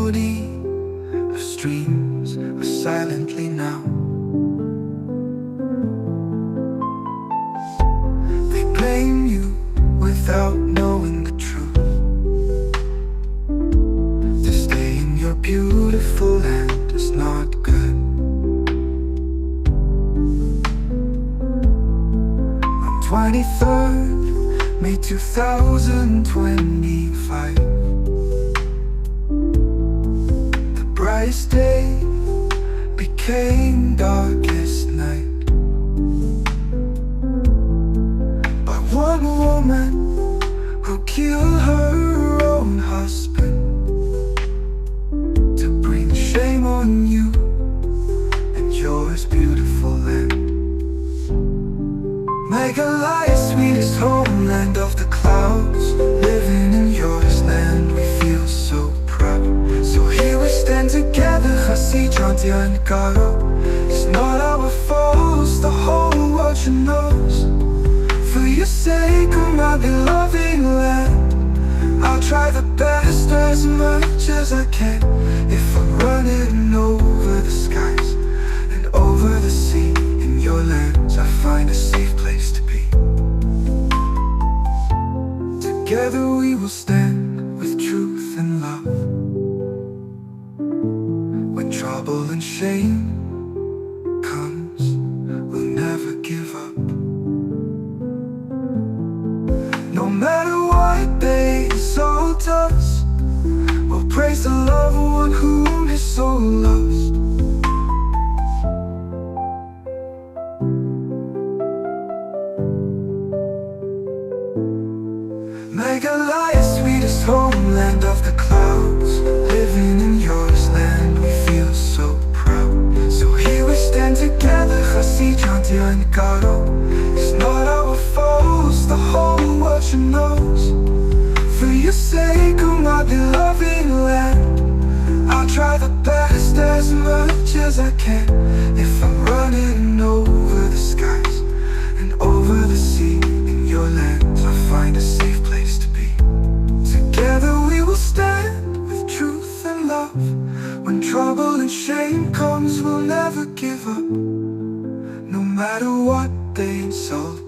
melody of streams are silently now. They blame you without knowing the truth. To stay in your beautiful land is not good. On 23rd May 2025, the brightest day became darkest night. By one woman who killed her own husband, to bring shame on you and yours beautiful land. Make a lie, sweetest homeland of the clouds. Living in yours land, we feel so proud. So here we stand together, Hasi, Jantia and Garo. It's not our fault, the whole world should knows. For your sake, oh my beloved land, I'll try the best as much as I can. If I'm running over the skies and over the sea, in your lands I find a safe place to be. Together we will stand with truth and love. When trouble and shame comes, we'll never give up. No matter what they insult us, we'll praise the loved one whom his soul lost. Meghalaya, sweetest homeland of the clouds. Living in yours land, we feel so proud. So here we stand together, Hasi, Jantia and Garo. It's not our fault, the whole world should knows. For your sake, oh my beloved land, I'll try the best as much as I can. If I'm running over the skies and over the sea, in your lands I find a safe place to be. Together we will stand with truth and love. When trouble and shame comes, we'll never give up. No matter what they insult